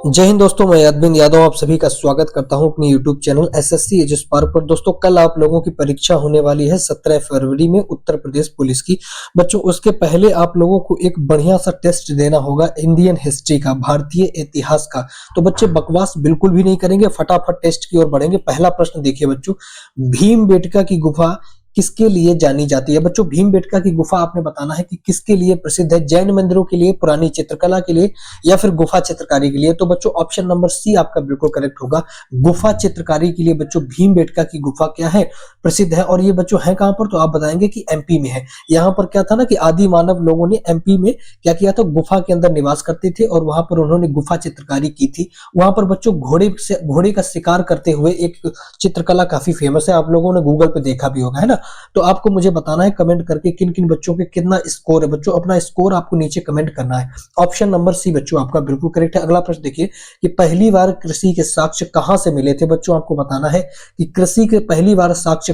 जय हिंद दोस्तों, मैं अरविंद यादव आप सभी का स्वागत करता हूं अपने YouTube channel SSC Edge Spark पर। दोस्तों, कल आप लोगों की परीक्षा होने वाली है 17 फरवरी में उत्तर प्रदेश पुलिस की। बच्चों, उसके पहले आप लोगों को एक बढ़िया सा टेस्ट देना होगा इंडियन हिस्ट्री का, भारतीय इतिहास का। तो बच्चे बकवास बिल्कुल भी नहीं करेंगे, फटाफट टेस्ट की ओर बढ़ेंगे। पहला प्रश्न देखिए बच्चों, भीमबेटका की गुफा किसके लिए जानी जाती है? बच्चों, भीमबेटका की गुफा आपने बताना है कि किसके लिए प्रसिद्ध है। जैन मंदिरों के लिए, पुरानी चित्रकला के लिए, या फिर गुफा चित्रकारी के लिए? तो बच्चों ऑप्शन नंबर सी आपका बिल्कुल करेक्ट होगा, गुफा चित्रकारी के लिए। बच्चों, भीमबेटका की गुफा क्या है, प्रसिद्ध है। और ये बच्चों है कहां पर? तो आप बताएंगे कि एमपी में है। यहाँ पर क्या था ना कि आदि मानव लोगों ने एमपी में क्या किया था, गुफा के अंदर निवास करते थे और वहां पर उन्होंने गुफा चित्रकारी की थी। वहां पर बच्चों घोड़े का शिकार करते हुए एक चित्रकला काफी फेमस है, आप लोगों ने गूगल पे देखा भी होगा, है ना। तो आपको मुझे बताना है कमेंट करके किन किन बच्चों के कितना स्कोर है। बच्चों, अपना स्कोर आपको नीचे कमेंट करना है। ऑप्शन नंबर सी बच्चों आपका बिल्कुल करेक्ट है। अगला प्रश्न देखिए कि पहली बार कृषि के साक्ष्य कहां से मिले थे? बच्चों, आपको बताना है कि कृषि के पहली बार साक्ष्य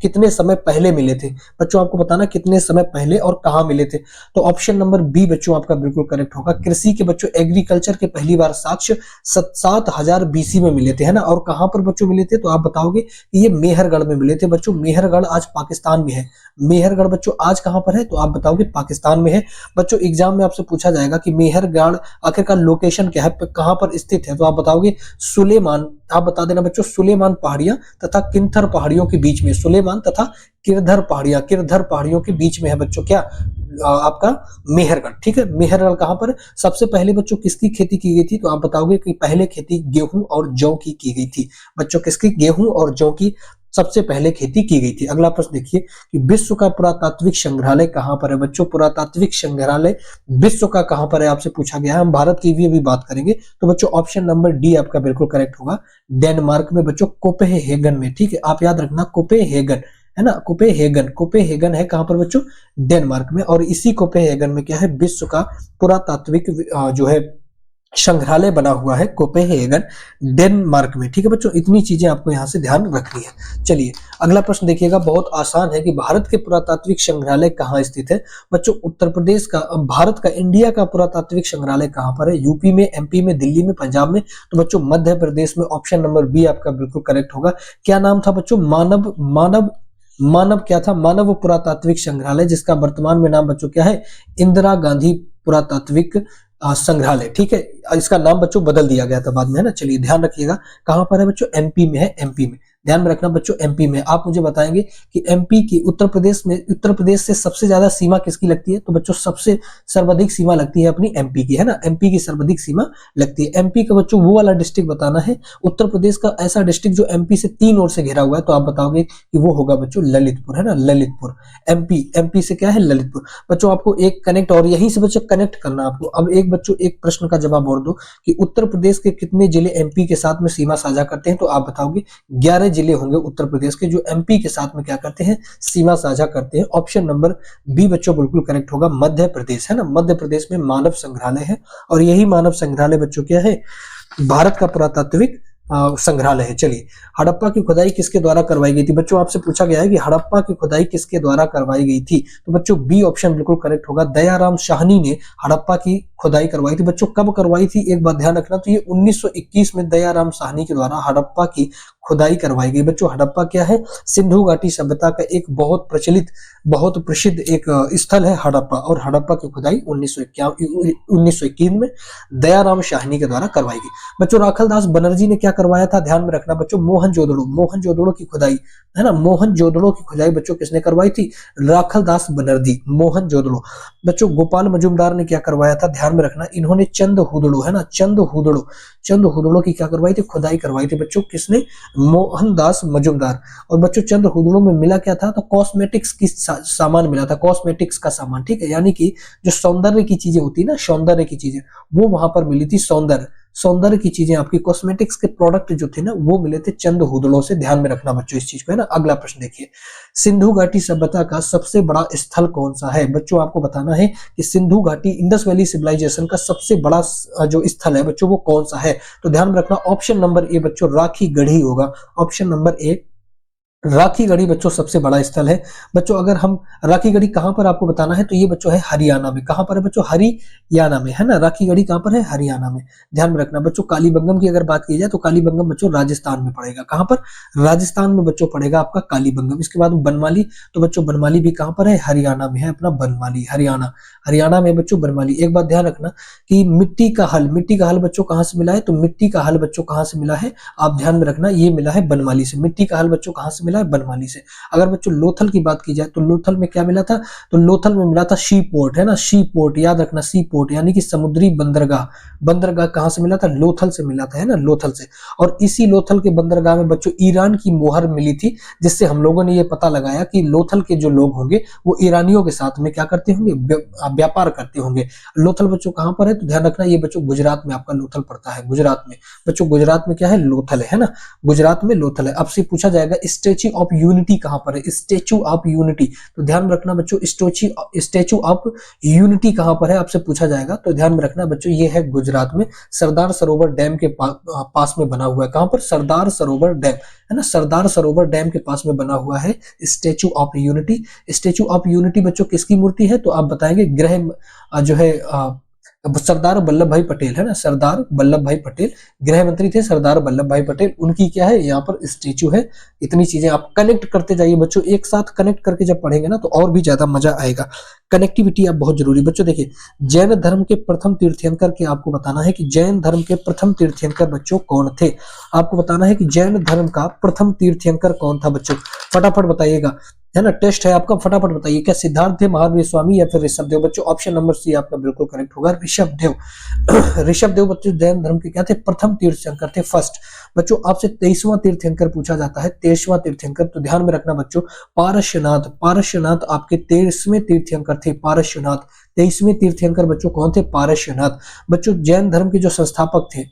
कितने समय पहले मिले थे। बच्चों, आपको बताना कितने समय पहले और कहां मिले थे। तो ऑप्शन नंबर बी बच्चों आपका बिल्कुल करेक्ट होगा। कृषि के बच्चों एग्रीकल्चर के पहली बार साक्ष्य 7000 बीसी में मिले थे, है ना। और कहां पर बच्चों मिले थे? तो आप बताओगे कि ये मेहरगढ़ में मिले थे। बच्चों, मेहरगढ़ आज पाकिस्तान में है। मेहरगढ़ बच्चों आज कहां पर है? तो आप बताओगे पाकिस्तान में है। बच्चों, एग्जाम में आपसे पूछा जाएगा कि मेहरगढ़ आखिरकार लोकेशन क्या है, कहां पर स्थित है? तो आप बताओगे सुलेमान। आप बता देना बच्चों, सुलेमान पहाड़ियां तथा किन्थर पहाड़ियों के बीच में, सुलेमान तथा किरधर पहाड़ियों के बीच में है बच्चों क्या, आपका मेहरगढ़। ठीक है, मेहरगढ़ कहां पर? सबसे पहले बच्चों किसकी खेती की गई थी? तो आप बताओगे कि पहले खेती गेहूं और जौ की गई थी। बच्चों, किसकी? गेहूं और जौ की सबसे पहले खेती की गई थी। अगला प्रश्न देखिए कि विश्व का पुरातात्विक संग्रहालय कहां पर है? बच्चों, पुरातात्विक संग्रहालय विश्व का कहां पर है आपसे पूछा गया है। हम भारत की भी अभी बात करेंगे। तो बच्चों ऑप्शन नंबर डी आपका बिल्कुल करेक्ट होगा, डेनमार्क में बच्चों, कोपेनहेगन में। ठीक है, आप याद रखना कोपेनहेगन, है ना। कोपेनहेगन है कहां पर बच्चों? डेनमार्क में। और इसी कोपेनहेगन में क्या है, विश्व का पुरातात्विक जो है संग्रहालय बना हुआ है, कोपेनहेगन डेनमार्क में। ठीक है बच्चों, इतनी चीजें आपको यहां से ध्यान रखनी है। चलिए अगला प्रश्न देखिएगा, बहुत आसान है कि भारत के पुरातात्विक संग्रहालय कहाँ स्थित है? बच्चों, उत्तर प्रदेश का, भारत का, इंडिया का पुरातात्विक संग्रहालय कहां पर है? यूपी में, एमपी में, दिल्ली में, पंजाब में? तो बच्चों मध्य प्रदेश में। ऑप्शन नंबर बी आपका बिल्कुल करेक्ट होगा। क्या नाम था बच्चों? मानव क्या था? मानव पुरातात्विक संग्रहालय, जिसका वर्तमान में नाम बच्चों क्या है? इंदिरा गांधी पुरातात्विक संग्रहालय। ठीक है, इसका नाम बच्चों बदल दिया गया था बाद में, है ना। चलिए ध्यान रखिएगा, कहां पर है बच्चों? एमपी में है, एमपी में। ध्यान में रखना बच्चों, एमपी में। आप मुझे बताएंगे कि एमपी की, उत्तर प्रदेश में, उत्तर प्रदेश से सबसे ज्यादा सीमा किसकी लगती है? तो बच्चों सबसे सर्वाधिक सीमा लगती है अपनी एमपी की, है ना। एमपी की सर्वाधिक सीमा लगती है। एमपी का बच्चों वो वाला डिस्ट्रिक्ट बताना है, उत्तर प्रदेश का ऐसा डिस्ट्रिक्ट जो एमपी से 3 ओर से घिरा हुआ है। तो आप बताओगे कि वो होगा बच्चों ललितपुर, है ना, ललितपुर। एमपी से क्या है? ललितपुर। बच्चों आपको एक कनेक्ट, और यहीं से बच्चों कनेक्ट करना आपको। अब एक बच्चों एक प्रश्न का जवाब और दो कि उत्तर प्रदेश के कितने जिले एमपी के साथ में सीमा साझा करते हैं? तो आप बताओगे 11 जिले होंगे उत्तर प्रदेश के जो एमपी के साथ में क्या करते हैं? सीमा साझा करते हैं। ऑप्शन नंबर बी बच्चों बिल्कुल करेक्ट होगा, मध्य प्रदेश, है ना। मध्य प्रदेश में मानव संग्रहालय है और यही मानव संग्रहालय बच्चों क्या है? भारत का पुरातात्विक संग्रहालय है। चलिए, हड़प्पा की खुदाई किसके द्वारा करवाई गई थी? बच्चों आपसे पूछा गया है कि हड़प्पा की खुदाई किसके द्वारा करवाई गई थी? तो बच्चों बी ऑप्शन बिल्कुल करेक्ट होगा, दयाराम साहनी ने हड़प्पा की खुदाई करवाई थी। बच्चों कब करवाई थी एक बात ध्यान रखना, तो ये 1921 में दयाराम साहनी के द्वारा हड़प्पा की खुदाई करवाई गई। बच्चों हड़प्पा क्या है? सिंधु घाटी सभ्यता का एक बहुत प्रचलित, बहुत प्रसिद्ध एक स्थल है हड़प्पा। और हड़प्पा की खुदाई 1921 में दयाराम साहनी के द्वारा करवाई गई। बच्चों राखलदास बनर्जी ने क्या करवाया था? ध्यान में रखना बच्चों, मोहनजोदड़ो की खुदाई, है ना। मोहनजोदड़ो की खुदाई बच्चों किसने करवाई थी? राखलदास बनर्जी, मोहनजोदड़ो। बच्चों गोपाल मजुमदार ने क्या करवाया था? ध्यान में रखना, इन्होंने चंदहुदड़ो, है ना, चंदहुदड़ो की क्या करवाई थी? खुदाई करवाई थी। बच्चों किसने? मोहनदास मजुमदार। और बच्चों चंदहुदड़ो में मिला क्या था? तो कॉस्मेटिक्स की सामान मिला था, कॉस्मेटिक्स का सामान। ठीक है, यानी कि जो सौंदर्य की चीजें होती है ना, सौंदर्य की चीजें, वो वहां पर मिली थी। सौंदर्य की चीजें, आपकी कॉस्मेटिक्स के प्रोडक्ट जो थे ना, वो मिले थे चंदहुदड़ो से। ध्यान में रखना बच्चों इस चीज को, है ना। अगला प्रश्न देखिए, सिंधु घाटी सभ्यता का सबसे बड़ा स्थल कौन सा है? बच्चों आपको बताना है कि सिंधु घाटी, इंडस वैली सिविलाइजेशन का सबसे बड़ा जो स्थल है बच्चों वो कौन सा है? तो ध्यान में रखना, ऑप्शन नंबर ए बच्चों राखी गढ़ी होगा। Option number A Rakhi Garhi बच्चों सबसे बड़ा स्थल है। बच्चों अगर हम राखी गढ़ी कहाँ पर आपको बताना है तो ये बच्चों है हरियाणा में। कहाँ पर है बच्चों? हरियाणा में, है ना। राखी गढ़ी कहाँ पर है? हरियाणा में। ध्यान में रखना बच्चों। कालीबंगम की अगर बात की जाए तो कालीबंगम बच्चों राजस्थान में पड़ेगा। कहाँ पर? राजस्थान में बच्चों पड़ेगा आपका कालीबंगम। इसके बाद बनमाली, तो बच्चों बनमाली भी कहाँ पर है? हरियाणा में है अपना बनमाली, हरियाणा। हरियाणा में बच्चों बनमाली। एक बात ध्यान रखना कि मिट्टी का हल, मिट्टी का हल बच्चों कहाँ से मिला है? तो मिट्टी का हल बच्चों कहाँ से मिला है? आप ध्यान में रखना, ये मिला है बनमाली से। मिट्टी का हल बच्चों कहाँ से मिला है? बनमाली से। अगर बच्चों लोथल की बात की जाए तो लोथल में क्या मिला था? तो लोथल में मिला था शी पोर्ट, है ना। शी पोर्ट याद रखना, शी पोर्ट यानी कि समुद्री बंदरगाह। बंदरगाह कहां से मिला था? लोथल से मिला था, है ना, लोथल से। और इसी लोथल के बंदरगाह में बच्चों ईरान की मोहर मिली थी, जिससे हम लोगों ने ये पता लगाया कि लोथल के जो लोग होंगे वो ईरानियों के साथ में क्या करते होंगे? व्यापार करते होंगे। लोथल बच्चों कहां पर है? तो ध्यान रखना, ये बच्चों गुजरात में आपका लोथल पड़ता है, गुजरात में। बच्चों गुजरात में क्या है? लोथल है ना, गुजरात में लोथल है। आपसे पूछा जाएगा स्टेच्यू ऑफ यूनिटी कहां पर है? स्टेच्यू ऑफ यूनिटी, तो ध्यान में रखना बच्चों, स्टेच्यू ऑफ यूनिटी कहां पर है आपसे पूछा जाएगा, तो ध्यान में रखना बच्चों ये है गुजरात में, सरदार सरोवर डैम के पास में बना हुआ है। कहां पर? सरदार सरोवर डैम, है ना, सरदार सरोवर डैम के पास में बना हुआ है statue of unity. Statue of unity बच्चों किसकी मूर्ति है? तो आप बताएंगे जो है सरदार वल्लभ भाई पटेल, है ना, सरदार वल्लभ भाई पटेल गृह मंत्री थे, सरदार वल्लभ भाई पटेल, उनकी क्या है यहाँ पर स्टेच्यू है। इतनी चीजें आप कनेक्ट करते जाइए बच्चों, एक साथ कनेक्ट करके जब पढ़ेंगे ना तो और भी ज्यादा मजा आएगा। कनेक्टिविटी अब बहुत जरूरी। बच्चों देखिए, जैन धर्म के प्रथम तीर्थंकर के आपको बताना है कि जैन धर्म के प्रथम तीर्थंकर बच्चों कौन थे। आपको बताना है कि जैन धर्म का प्रथम तीर्थंकर कौन था बच्चों, फटाफट बताइएगा, है ना, टेस्ट है आपका, फटाफट बताइए। क्या सिद्धार्थ थे, महावीर स्वामी या फिर ऋषभ देव? बच्चों ऑप्शन नंबर सी आपका बिल्कुल करेक्ट होगा, ऋषभ देव। ऋषभ देव बच्चों जैन धर्म के क्या थे? प्रथम तीर्थंकर थे, फर्स्ट। बच्चों आपसे 23वां तीर्थंकर पूछा जाता है, 23वां तीर्थंकर, तो ध्यान में रखना बच्चों, पारस्यनाथ। पारस्यनाथ आपके 23वें तीर्थंकर थे, पारस्यनाथ। 23वें तीर्थंकर बच्चों कौन थे? पारस्यनाथ। बच्चों जैन धर्म के जो संस्थापक थे,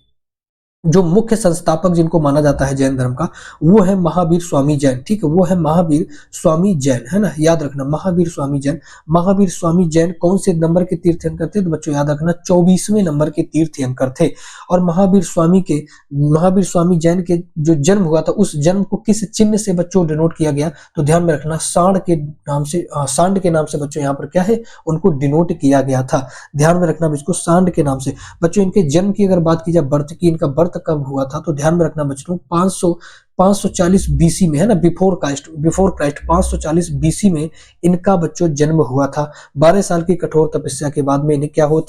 जो मुख्य संस्थापक जिनको माना जाता है जैन धर्म का, वो है महावीर स्वामी जैन। ठीक है, वो है महावीर स्वामी जैन, है ना, याद रखना, महावीर स्वामी जैन। महावीर स्वामी जैन कौन से नंबर के तीर्थंकर थे? तो बच्चों याद रखना 24वें नंबर के तीर्थंकर थे। और महावीर स्वामी जैन के जो जन्म हुआ था, उस जन्म को किस चिन्ह से बच्चों डिनोट किया गया? तो ध्यान में रखना, सांड के नाम से, सांड के नाम से बच्चों यहाँ पर क्या है, उनको डिनोट किया गया था। ध्यान में रखना इसको, सांड के नाम से। बच्चों इनके जन्म की अगर बात की जाए, बर्थ की, इनका बर्थ कब हुआ था, तो ध्यान में रखना बच्चों 540 बीसी में, है ना, बिफोर क्राइस्ट 540 बीसी में इनका बच्चों जन्म हुआ था। 12 साल की कठोर तपस्या के बाद में इन्हें क्या हुई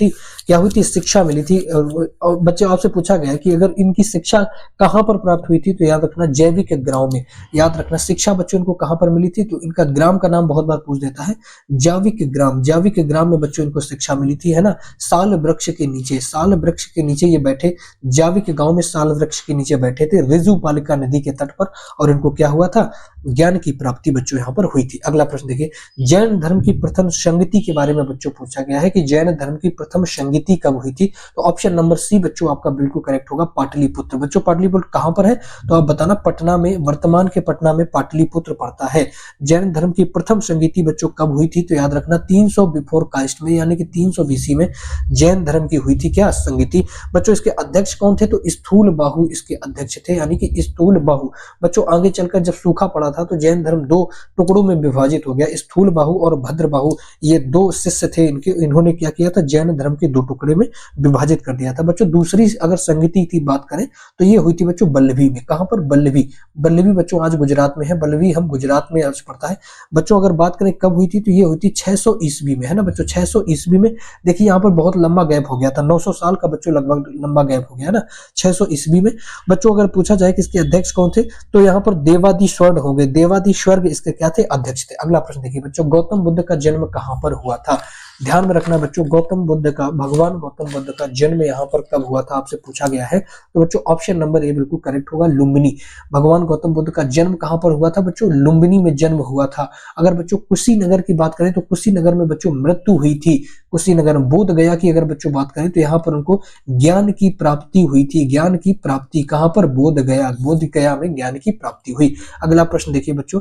थी? शिक्षा मिली थी। और बच्चे आपसे पूछा गया कि अगर इनकी शिक्षा कहां पर प्राप्त हुई थी, तो याद रखना जैविक ग्राम में। याद रखना शिक्षा बच्चों इनको कहां पर मिली थी, तो इनका ग्राम का नाम बहुत बार पूछ देता है, जैविक ग्राम। जैविक ग्राम में बच्चों इनको शिक्षा मिली थी, है ना, साल वृक्ष के नीचे, साल वृक्ष के नीचे ये बैठे, जैविक गांव में साल वृक्ष के नीचे बैठे थे, रिजु पालिका नदी के तट पर, और इनको क्या हुआ था? ज्ञान की प्राप्ति बच्चों यहां पर हुई थी। अगला प्रश्न देखिए, जैन धर्म की प्रथम संगति के बारे में बच्चों पूछा गया है कि जैन धर्म की प्रथम संगति कब हुई थी, तो ऑप्शन नंबर सी बच्चों आपका बिल्कुल करेक्ट होगा, पाटलिपुत्र। बच्चों पाटलिपुत्र कहां पर है, तो आप बताना, पटना में, वर्तमान के पटना में पाटलिपुत्र पड़ता है। जैन धर्म की प्रथम संगति बच्चों कब हुई थी, तो याद रखना 300 बिफोर काइस्ट में, यानी कि 300 बीसी में जैन धर्म की हुई थी क्या? संगति। बच्चों इसके अध्यक्ष कौन थे, तो स्थूल बाहु इसके अध्यक्ष थे, यानी कि स्थूल बाहु। बच्चों आगे चलकर जब सूखा पड़ा था तो जैन धर्म 2 टुकड़ों में विभाजित हो गया, स्थूल बाहु और भद्र बाहु, ये 2 शिष्य थे इनके, इन्होंने क्या किया था? जैन धर्म के 2 टुकड़े में विभाजित कर दिया था। बच्चों दूसरी अगर संगति की बात करें तो ये हुई थी बच्चों बल्लभी में। कहां पर? बल्लभी। बल्लभी बच्चों आज गुजरात में है, बल्लभी हम गुजरात में आज पड़ता है। बच्चों अगर बात करें कब हुई थी, तो ये हुई थी 600 ईस्वी में, है ना बच्चों, 600 ईस्वी में। देखिए यहाँ पर बहुत लंबा गैप हो गया था, 900 साल का बच्चों लगभग लंबा गैप हो गया, है ना, 600 ईस्वी में। बच्चों अगर पूछा जाए कि इसके अध्यक्ष कौन थे, तो यहाँ पर देवादि स्वर्ण हो गए, देवादि स्वर्ग इसके क्या थे? अध्यक्ष थे। अगला प्रश्न देखिए बच्चों, गौतम बुद्ध का जन्म कहां पर हुआ था? ध्यान में रखना बच्चों, भगवान गौतम बुद्ध का जन्म यहाँ पर कब हुआ था आपसे पूछा गया है, तो बच्चों ऑप्शन नंबर ए बिल्कुल करेक्ट होगा, लुम्बिनी। भगवान गौतम बुद्ध का जन्म कहां पर हुआ था बच्चों? लुम्बिनी में जन्म हुआ था। अगर बच्चों कुशीनगर की बात करें तो कुशीनगर में बच्चों मृत्यु हुई थी, कुशीनगर में। बोध गया की अगर बच्चों बात करें तो यहाँ पर उनको ज्ञान की प्राप्ति हुई थी, ज्ञान की प्राप्ति कहां पर? बोध गया, बोध गया में ज्ञान की प्राप्ति हुई। अगला प्रश्न देखिए बच्चों,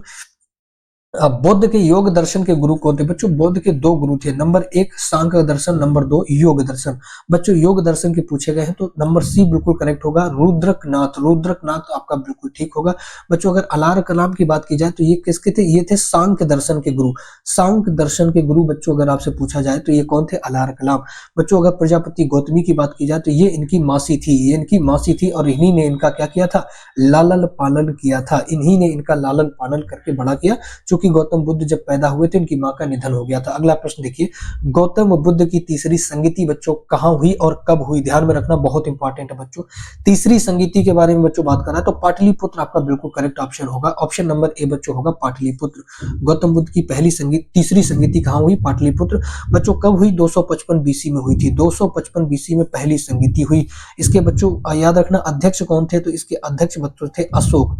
अब बुद्ध के योग दर्शन के गुरु कौन थे बच्चों? बुद्ध के दो गुरु थे, नंबर एक सांख्य दर्शन, नंबर दो योग दर्शन। बच्चों योग दर्शन के पूछे गए हैं तो नंबर सी बिल्कुल करेक्ट होगा, रुद्रकनाथ। रुद्रकनाथ आपका बिल्कुल ठीक होगा। बच्चों अगर अलार कलाम की बात की जाए तो ये किसके थे? ये थे सांख्य दर्शन के गुरु। सांख्य दर्शन के गुरु बच्चों अगर आपसे पूछा जाए तो ये कौन थे? अलार कलाम। बच्चों अगर प्रजापति गौतमी की बात की जाए तो ये इनकी मासी थी, ये इनकी मासी थी और इन्हीं ने इनका क्या किया था? लालन पालन किया था। इन्हीं ने इनका लालन पालन करके बड़ा किया। चूंकि गौतम बुद्ध जब पैदा हुए थे इनकी मां का निधन हो गया था। अगला प्रश्न देखिए, गौतम बुद्ध की तीसरी संगति बच्चों कहां हुई और कब हुई? ध्यान में रखना, बहुत इंपॉर्टेंट है बच्चों। तीसरी संगति के बारे में बच्चों बात कर रहा है तो पाटलिपुत्र आपका बिल्कुल करेक्ट ऑप्शन होगा। ऑप्शन नंबर ए बच्चों होगा पाटलिपुत्र। गौतम बुद्ध की पहली संगति, तीसरी संगति कहां हुई? पाटलिपुत्र। बच्चों कब हुई? 255 बीसी में हुई थी। 255 बीसी में पहली संगति हुई। इसके बच्चों याद रखना अध्यक्ष कौन थे? तो इसके अध्यक्ष बच्चों थे अशोक।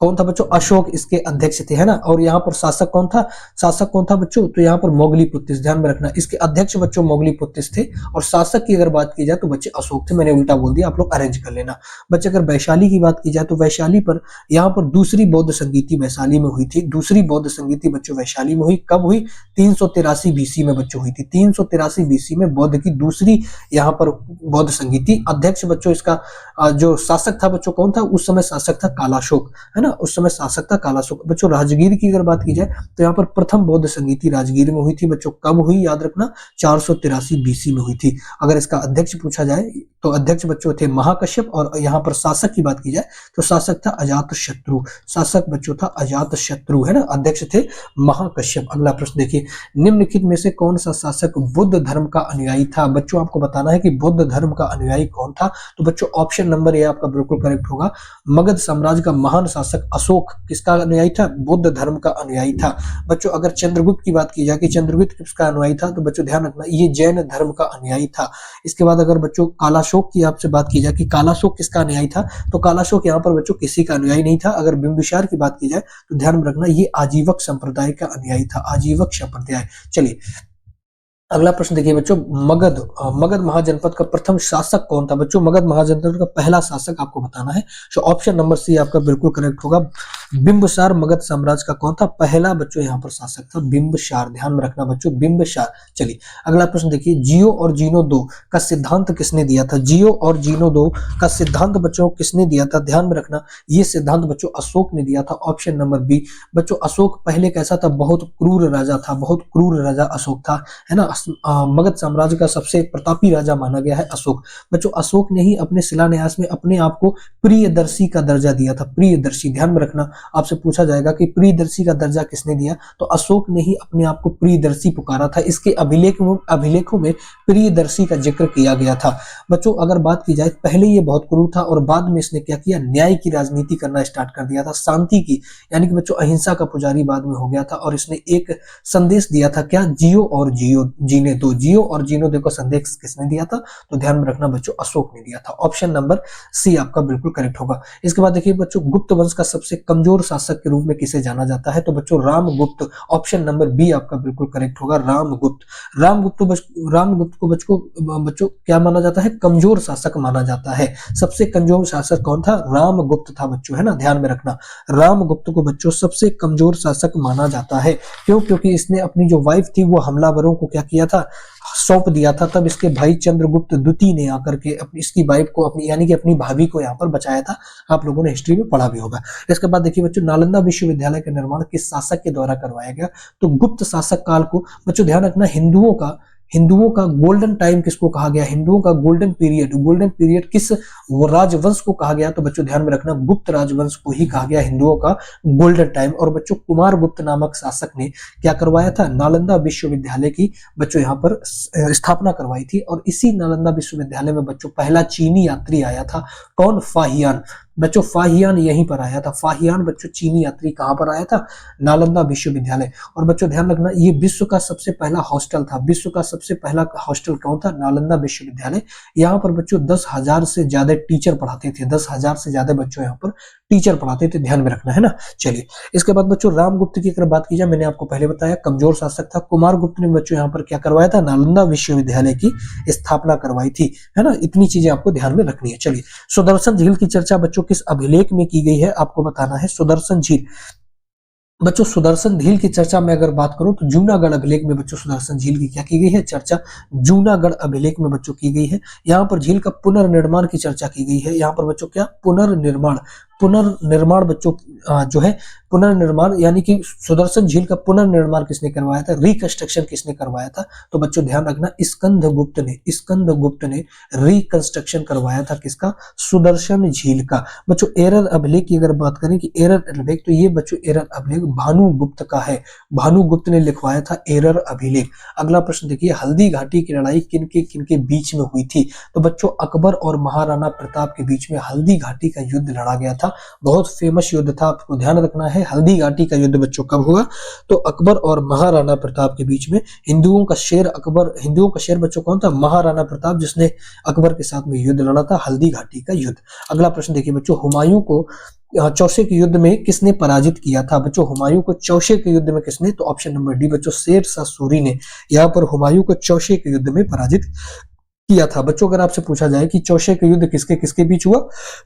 कौन था बच्चों? अशोक इसके अध्यक्ष थे, है ना। और यहाँ पर शासक कौन था? शासक कौन था बच्चों? तो यहाँ पर मोगलीपुत्र, ध्यान में रखना। इसके अध्यक्ष बच्चों मोगलीपुत्र थे और शासक की अगर बात की जाए तो बच्चे अशोक थे। मैंने उल्टा बोल दिया, आप लोग अरेंज कर लेना। बच्चे अगर वैशाली की बात की जाए तो वैशाली पर यहाँ पर दूसरी बौद्ध संगीति वैशाली में हुई थी। दूसरी बौद्ध संगीति बच्चों वैशाली में हुई। कब हुई? 383 बीसी में बच्चों हुई थी। 383 बीसी में बौद्ध की दूसरी यहाँ पर बौद्ध संगीति। अध्यक्ष बच्चों इसका जो शासक था बच्चों कौन था? उस समय शासक था कालाशोक, है ना। उस समय शासक था कालाशोक। बच्चों राजगीर की अगर बात की जाए तो यहाँ पर प्रथम बौद्ध संगीति राजगीर में हुई थी। बच्चों कब हुई? याद रखना 483 बीसी में हुई थी। अगर इसका अध्यक्ष पूछा जाए तो अध्यक्ष बच्चों थे महाकश्यप और यहाँ पर शासक की बात की जाए तो शासक था अजातशत्रु। शासक बच्चों था अजातशत्रु, है ना। अध्यक्ष थे महाकश्यप। अगला प्रश्न देखिए, निम्नलिखित में से कौन सा शासक बुद्ध धर्म का अनुयायी था? बच्चों आपको बताना है कि बुद्ध धर्म का अनुयायी कौन था। तो बच्चों ऑप्शन नंबर ए आपका बिल्कुल करेक्ट होगा। मगध साम्राज्य का महान शासक अशोक किसका अनुयायी था? बुद्ध धर्म का अनुयायी था। बच्चों अगर चंद्रगुप्त की बात की जाए कि चंद्रगुप्त किसका अनुयायी था तो बच्चों ध्यान रखना ये जैन धर्म का अनुयायी था। इसके बाद अगर बच्चों कालाशोक की आपसे बात की जाए कि कालाशोक किसका अनुयायी था तो कालाशोक यहाँ पर बच्चों किसी का अनुयायी नहीं था। अगर बिंबिसार की बात की जाए तो ध्यान में रखना ये आजीवक संप्रदाय का अनुयायी था। आजीवक संप्रदाय। चलिए अगला प्रश्न देखिए बच्चों, मगध महाजनपद का प्रथम शासक कौन था? बच्चों मगध महाजनपद का पहला शासक आपको बताना है। तो ऑप्शन नंबर सी आपका बिल्कुल करेक्ट होगा। बिंबिसार मगध साम्राज्य का कौन था? पहला बच्चों यहाँ पर शासक था बिंबिसार। ध्यान में रखना बच्चों बिंबिसार। चलिए अगला प्रश्न देखिए, जियो और जीनो दो का सिद्धांत किसने दिया था? जियो और जीनो दो का सिद्धांत बच्चों किसने दिया था? ध्यान में रखना ये सिद्धांत बच्चों अशोक ने दिया था। Option number B. बच्चों अशोक पहले कैसा था? बहुत क्रूर राजा था। बहुत क्रूर राजा अशोक था, है ना। मगध साम्राज्य का सबसे प्रतापी राजा माना गया है अशोक। बच्चों अशोक ने ही अपने शिलान्यास में अपने आप को प्रियदर्शी का दर्जा दिया था। प्रियदर्शी, ध्यान में रखना आपसे पूछा जाएगा कि प्रियदर्शी का दर्जा किसने दिया तो अशोक ने ही अपने आप को प्रियदर्शी पुकारा था। इसके अभिलेखों में प्रियदर्शी का जिक्र किया गया था। बच्चों अगर बात की जाए पहले ये बहुत क्रूर था और बाद में इसने क्या किया? न्याय की राजनीति करना स्टार्ट कर दिया था, शांति की, यानी कि बच्चों अहिंसा का पुजारी बाद में हो गया था और इसने एक संदेश दिया था क्या? जियो और जीने दो। जियो और जीनो दो को संदेश किसने दिया था? तो ध्यान में रखना बच्चों अशोक ने दिया था। ऑप्शन नंबर सी आपका बिल्कुल करेक्ट होगा। इसके बाद देखिए बच्चों, गुप्त वंश का सबसे कमजोर शासक के रूप में किसे जाना जाता है? तो बच्चों रामगुप्त। ऑप्शन नंबर बी आपका बिल्कुल करेक्ट होगा, रामगुप्त। रामगुप्त को बच्चों क्या माना जाता है? कमजोर शासक माना जाता है। सबसे कमजोर शासक कौन था? रामगुप्त था बच्चों, है ना। ध्यान में रखना रामगुप्त को बच्चों सबसे कमजोर शासक माना जाता है। क्यों? क्योंकि इसने अपनी जो वाइफ थी वो हमलावरों को क्या किया था? सौंप दिया था। तब इसके भाई चंद्रगुप्त द्वितीय ने आकर के अपनी इसकी वाइफ को अपनी यानी कि अपनी भाभी को यहाँ पर बचाया था। आप लोगों ने हिस्ट्री में पढ़ा भी होगा। इसके बाद देखिए बच्चों, नालंदा विश्वविद्यालय का निर्माण किस शासक के द्वारा करवाया गया? तो गुप्त शासक काल को बच्चों ध्यान रखना हिंदुओं का गोल्डन टाइम किसको कहा गया? हिंदुओं का गोल्डन पीरियड किस राजवंश को कहा गया? तो बच्चों ध्यान में रखना गुप्त राजवंश को ही कहा गया हिंदुओं का गोल्डन टाइम। और बच्चों कुमार गुप्त नामक शासक ने क्या करवाया था? नालंदा विश्वविद्यालय की बच्चों यहाँ पर स्थापना करवाई थी। और इसी नालंदा विश्वविद्यालय में बच्चों पहला चीनी यात्री आया था। कौन? फाहियान। बच्चों फाहियान यहीं पर आया था। फाहियान बच्चों चीनी यात्री कहां पर आया था? नालंदा विश्वविद्यालय। और बच्चों ध्यान रखना ये विश्व का सबसे पहला हॉस्टल था। विश्व का सबसे पहला हॉस्टल कौन था? नालंदा विश्वविद्यालय। यहाँ पर बच्चों 10,000 से ज्यादा टीचर पढ़ाते थे। 10,000 से ज्यादा बच्चों यहाँ पर टीचर पढ़ाते थे। ध्यान में रखना, है ना। चलिए इसके बाद बच्चों रामगुप्त की अगर बात की जाए, मैंने आपको पहले बताया कमजोर शासक था। कुमार गुप्त ने बच्चों यहाँ पर क्या करवाया था? नालंदा विश्वविद्यालय की स्थापना करवाई थी, है ना। इतनी चीजें आपको ध्यान में रखनी है। चलिए सुदर्शन झील की चर्चा बच्चों किस अभिलेख में की गई है आपको बताना है। सुदर्शन झील बच्चों सुदर्शन झील की चर्चा में अगर बात करूं तो जूनागढ़ अभिलेख में बच्चों सुदर्शन झील की क्या की गई है चर्चा, जूनागढ़ अभिलेख में बच्चों की गई है। यहाँ पर झील का पुनर्निर्माण की चर्चा की गई है। यहाँ पर बच्चों क्या पुनर्निर्माण, पुनर्निर्माण बच्चों जो है पुनर्निर्माण यानी कि सुदर्शन झील का पुनर्निर्माण किसने करवाया था, रिकंस्ट्रक्शन किसने करवाया था, तो बच्चों ध्यान रखना स्कंदगुप्त ने रिकंस्ट्रक्शन करवाया था किसका, सुदर्शन झील का। बच्चों एरर अभिलेख की अगर बात करें कि एरर अभिलेख, तो ये बच्चों एरर अभिलेख भानुगुप्त का है, भानुगुप्त ने लिखवाया था एरर अभिलेख। अगला प्रश्न देखिए, हल्दी घाटी की लड़ाई किनके बीच में हुई थी, तो बच्चों अकबर और महाराणा प्रताप के बीच में हल्दी घाटी का युद्ध लड़ा गया था। बहुत फेमस युद्ध था, आपको ध्यान रखना है। हल्दी घाटी का युद्ध बच्चों कब हुआ, तो अकबर और महाराणा प्रताप के बीच में। हिंदुओं का शेर बच्चों कौन था, महाराणा प्रताप, जिसने अकबर के साथ में युद्ध लड़ा था, हल्दी घाटी का युद्ध। अगला प्रश्न देखिए बच्चों, हुमायूं को चौसे के युद्ध में किसने पराजित किया था, बच्चों हुमायूं को चौसे के युद्ध में किसने, तो ऑप्शन नंबर डी बच्चों शेर शाह सूरी ने यहाँ पर हुमायूं को चौसे के युद्ध में पराजित किया था। बच्चों अगर आपसे पूछा जाए कि चौसे का युद्ध किसके किसके बीच हुआ,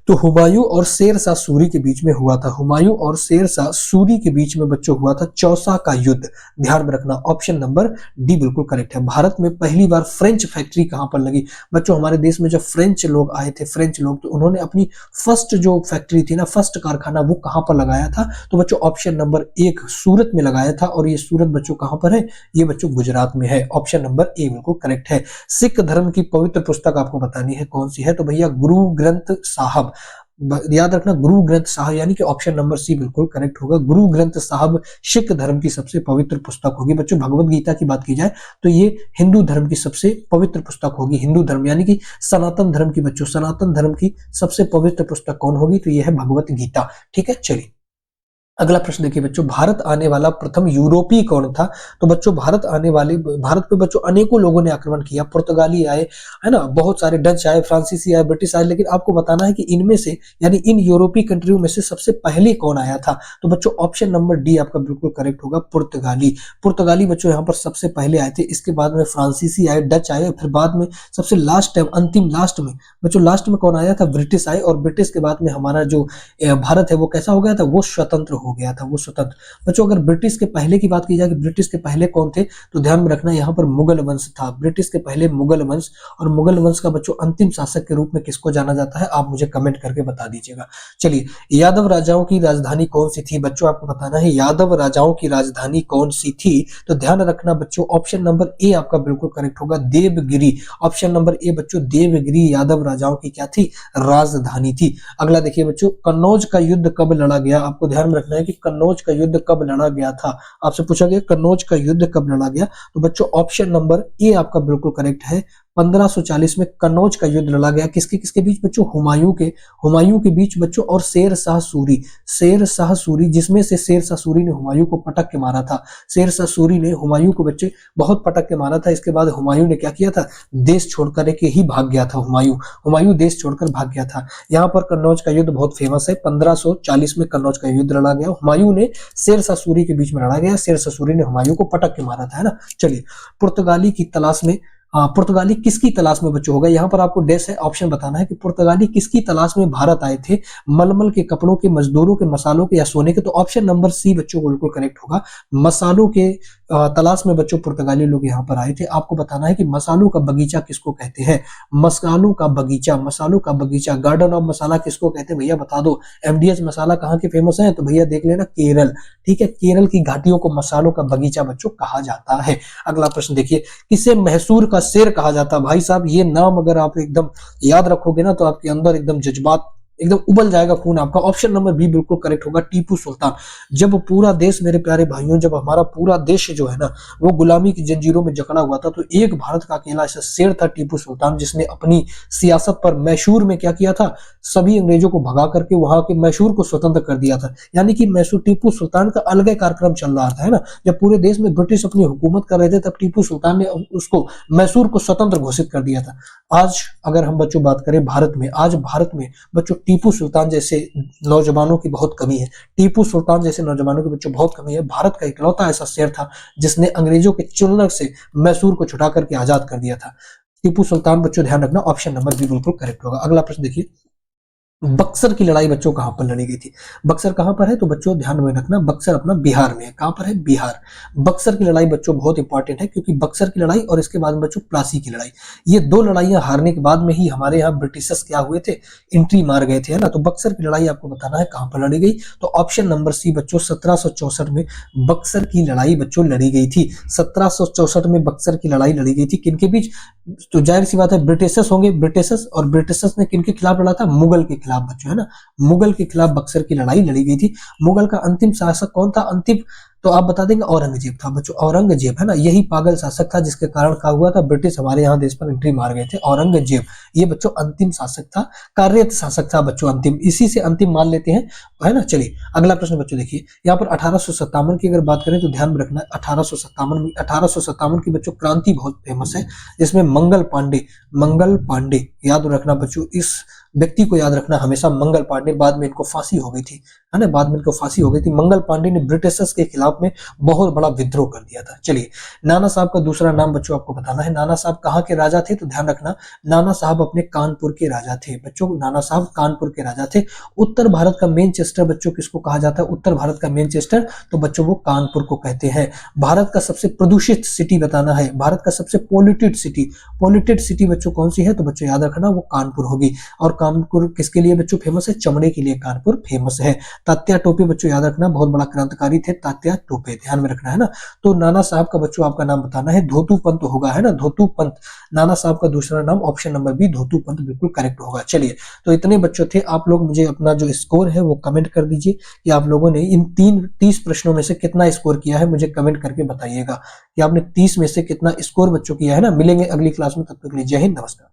तो हुमायूं और शेर शाह सूरी के बीच में हुआ था। हुमायूं और शेर शाह सूरी के बीच में बच्चों हुआ था चौसा का युद्ध। ध्यान में रखना, ऑप्शन नंबर डी बिल्कुल करेक्ट है। भारत में पहली बार फ्रेंच फैक्ट्री कहां पर लगी, बच्चों हमारे देश में जब फ्रेंच लोग आए थे, फ्रेंच लोग, तो उन्होंने अपनी फर्स्ट जो फैक्ट्री थी ना, फर्स्ट कारखाना, वो कहां पर लगाया था, तो बच्चों ऑप्शन नंबर एक सूरत में लगाया था। और ये सूरत बच्चों कहां पर है, ये बच्चों गुजरात में है। ऑप्शन नंबर ए बिल्कुल करेक्ट है। सिख धर्म की पवित्र पुस्तक आपको बतानी है कौन सी है, तो भैया गुरु ग्रंथ साहब। याद रखना गुरु ग्रंथ साहब, यानी कि ऑप्शन नंबर सी बिल्कुल करेक्ट होगा। गुरु ग्रंथ साहब सिख धर्म की सबसे पवित्र पुस्तक होगी। बच्चों भगवत गीता की बात की जाए तो ये हिंदू धर्म की सबसे पवित्र पुस्तक होगी। हिंदू धर्म यानी कि सनातन धर्म की, बच्चों सनातन धर्म की सबसे पवित्र पुस्तक कौन होगी, तो यह है भगवत गीता। ठीक है, चलिए अगला प्रश्न देखिए बच्चों, भारत आने वाला प्रथम यूरोपीय कौन था, तो बच्चों भारत पे बच्चों अनेकों लोगों ने आक्रमण किया। पुर्तगाली आए, है ना, बहुत सारे डच आए, फ्रांसीसी आए, ब्रिटिश आए, लेकिन आपको बताना है कि इनमें से यानी इन यूरोपीय कंट्रियों में से सबसे पहले कौन आया था, तो बच्चों ऑप्शन नंबर डी आपका बिल्कुल करेक्ट होगा, पुर्तगाली बच्चों यहाँ पर सबसे पहले आए थे। इसके बाद में फ्रांसीसी आए, डच आए, फिर बाद में सबसे लास्ट टाइम अंतिम लास्ट में बच्चों लास्ट में कौन आया था, ब्रिटिश आए। और ब्रिटिश के बाद में हमारा जो भारत है वो कैसा हो गया था, वो स्वतंत्र हो गया था, वो स्वतंत्र। बच्चों अगर ब्रिटिश के पहले की बात की जाए कि ब्रिटिश के पहले कौन थे, तो ध्यान में रखना यहाँ पर मुगल वंश था। ब्रिटिश के पहले मुगल वंश, और मुगल वंश का बच्चों अंतिम शासक के रूप में किसको जाना जाता है, आप मुझे कमेंट करके बता दीजिएगा। चलिए, यादव राजाओं की राजधानी कौन सी थी, बच्चों आपको बताना है यादव राजाओं की राजधानी कौन सी थी, तो ध्यान रखना बच्चों ऑप्शन नंबर ए आपका बिल्कुल करेक्ट होगा, देवगिरी। ऑप्शन नंबर ए बच्चों देवगिरी यादव राजाओं की क्या थी, राजधानी थी। अगला देखिए बच्चों, कन्नौज का युद्ध कब लड़ा गया, आपको ध्यान में रखना है कि कन्नौज का युद्ध कब लड़ा गया था। आपसे पूछा गया कन्नौज का युद्ध कब लड़ा गया, तो बच्चों ऑप्शन नंबर ए आपका बिल्कुल करेक्ट है। 1540 में कन्नौज का युद्ध लड़ा गया। किसके किसके बीच बच्चों, हुमायूं के बीच बच्चों, और शेर शाह सूरी, जिसमें से शेर शाह सूरी ने हुमायूं को पटक के मारा था। शेर शाह सूरी ने हुमायूं को बच्चे बहुत पटक के मारा था। इसके बाद हुमायूं ने क्या किया था, देश छोड़कर के ही भाग गया था। हुमायूं देश छोड़कर भाग गया था। यहाँ पर कन्नौज का युद्ध बहुत फेमस है। 1540 में कन्नौज का युद्ध लड़ा गया। हुमायूं ने शेर शाह सूरी के बीच में लड़ा गया। शेर शाह सूरी ने हुमायूं को पटक के मारा था, है ना। चलिए, पुर्तगाली की तलाश में, पुर्तगाली किसकी तलाश में बच्चों होगा, यहाँ पर आपको डैश है ऑप्शन बताना है कि पुर्तगाली किसकी तलाश में भारत आए थे, मलमल के कपड़ों के, मजदूरों के, मसालों के, या सोने के, तो ऑप्शन नंबर सी बच्चों को बिल्कुल करेक्ट होगा। मसालों के तलाश में बच्चों पुर्तगाली लोग यहाँ पर आए थे। आपको बताना है कि मसालों का बगीचा किसको कहते हैं, मसालों का बगीचा, गार्डन ऑफ मसाला किसको कहते हैं, भैया बता दो। एमडीएच मसाला कहाँ के फेमस है, तो भैया देख लेना केरल। ठीक है, केरल की घाटियों को मसालों का बगीचा बच्चों कहा जाता है। अगला प्रश्न देखिए, किसे मैसूर का शेर कहा जाता है, भाई साहब ये नाम अगर आप एकदम याद रखोगे ना, तो आपके अंदर एकदम जज्बात एकदम उबल जाएगा खून आपका। ऑप्शन नंबर बी बिल्कुल करेक्ट होगा, टीपू सुल्तान। जब पूरा देश, मेरे प्यारे भाइयों, जब हमारा पूरा देश जो है ना वो गुलामी की जंजीरों में जकड़ा हुआ था, तो एक भारत का अकेला ऐसा शेर था टीपू सुल्तान, जिसने अपनी सियासत पर मैसूर में क्या किया था, सभी अंग्रेजों को भगा करके वहां के मैसूर को स्वतंत्र कर दिया था। यानी कि मैसूर, टीपू सुल्तान का अलग कार्यक्रम चल रहा था, है ना। जब पूरे देश में ब्रिटिश अपनी हुकूमत कर रहे थे, तब टीपू सुल्तान ने उसको मैसूर को स्वतंत्र घोषित कर दिया था। आज अगर हम बच्चों बात करें भारत में, आज भारत में बच्चों टीपू सुल्तान जैसे नौजवानों की बहुत कमी है। टीपू सुल्तान जैसे नौजवानों की बच्चों बहुत कमी है। भारत का इकलौता ऐसा शेर था जिसने अंग्रेजों के चुंगल से मैसूर को छुटा करके आजाद कर दिया था। टीपू सुल्तान बच्चों ध्यान रखना, ऑप्शन नंबर बी बिल्कुल करेक्ट होगा। अगला प्रश्न देखिए, बक्सर की लड़ाई बच्चों कहां पर लड़ी गई थी? बक्सर कहां पर है? तो बच्चों ध्यान में रखना, बक्सर अपना बिहार में है। कहां पर है? बिहार। बक्सर की लड़ाई बच्चों बहुत इंपॉर्टेंट है, क्योंकि बक्सर की लड़ाई और इसके बाद बच्चों प्लासी की लड़ाई, ये दो लड़ाइयां हारने के बाद में ही हमारे यहाँ ब्रिटिशर्स क्या हुए थे, एंट्री मार गए थे, है ना। तो बक्सर की लड़ाई आपको बताना है कहां पर लड़ी गई। तो ऑप्शन नंबर सी बच्चों 1764 में बक्सर की लड़ाई बच्चों लड़ी गई थी। 1764 में बक्सर की लड़ाई लड़ी गई थी। किनके बीच? तो जाहिर सी बात है ब्रिटिशर्स होंगे, ब्रिटिशर्स, और ब्रिटिशर्स ने किनके खिलाफ लड़ा था? मुगल के खिलाफ बच्चों, है ना। मुगल के खिलाफ बक्सर की लड़ाई लड़ी गई थी। मुगल का अंतिम शासक कौन था? अंतिम तो आप बता देंगे औरंगजेब था बच्चों, औरंगजेब, है ना। यही पागल शासक था जिसके कारण क्या हुआ था, ब्रिटिश हमारे यहाँ देश पर एंट्री मार गए थे, औरंगजेब। ये बच्चों अंतिम शासक था, कार्यरत शासक था बच्चों, अंतिम, इसी से अंतिम मान लेते हैं, है ना। चलिए अगला प्रश्न बच्चों देखिए, यहाँ पर 1857 की अगर बात करें तो ध्यान रखना 1857 की बच्चों क्रांति बहुत फेमस है, जिसमें मंगल पांडे याद रखना बच्चों, इस व्यक्ति को याद रखना हमेशा, मंगल पांडे। बाद में इनको फांसी हो गई थी, है ना, बाद में इनको फांसी हो गई थी। मंगल पांडे ने ब्रिटिशर्स के खिलाफ में बहुत बड़ा विद्रोह कर दिया था। चलिए नाना साहब का दूसरा नाम बच्चों आपको बताना है। नाना साहब कहाँ के राजा थे? तो ध्यान रखना, नाना साहब अपने कानपुर के राजा थे बच्चों, नाना साहब कानपुर के राजा थे। उत्तर भारत का मैनचेस्टर बच्चों किसको कहा जाता है? उत्तर भारत का मैनचेस्टर, तो बच्चों वो कानपुर को कहते हैं। भारत का सबसे प्रदूषित सिटी बताना है, भारत का सबसे पोल्यूटेड सिटी बच्चों कौन सी है? तो बच्चों याद रखना वो कानपुर होगी। और कानपुर किसके लिए बच्चों फेमस है? चमड़े के लिए कानपुर फेमस है। तात्या टोपे बच्चों याद रखना, बहुत बड़ा क्रांतिकारी थे तात्या टोपे, ध्यान में रखना, है ना। तो नाना साहब का बच्चों आपका नाम बताना है, धोतू पंत होगा, है ना, धोतू पंत। नाना साहब का दूसरा नाम ऑप्शन नंबर बी धोतू पंत बिल्कुल करेक्ट होगा। चलिए तो इतने बच्चों थे, आप लोग मुझे अपना जो स्कोर है वो कमेंट कर दीजिए कि आप लोगों ने इन 30 प्रश्नों में से कितना स्कोर किया है, मुझे कमेंट करके बताइएगा कि आपने 30 में से कितना स्कोर बच्चों किया है ना। मिलेंगे अगली क्लास में, तब तक के लिए जय हिंद, नमस्कार।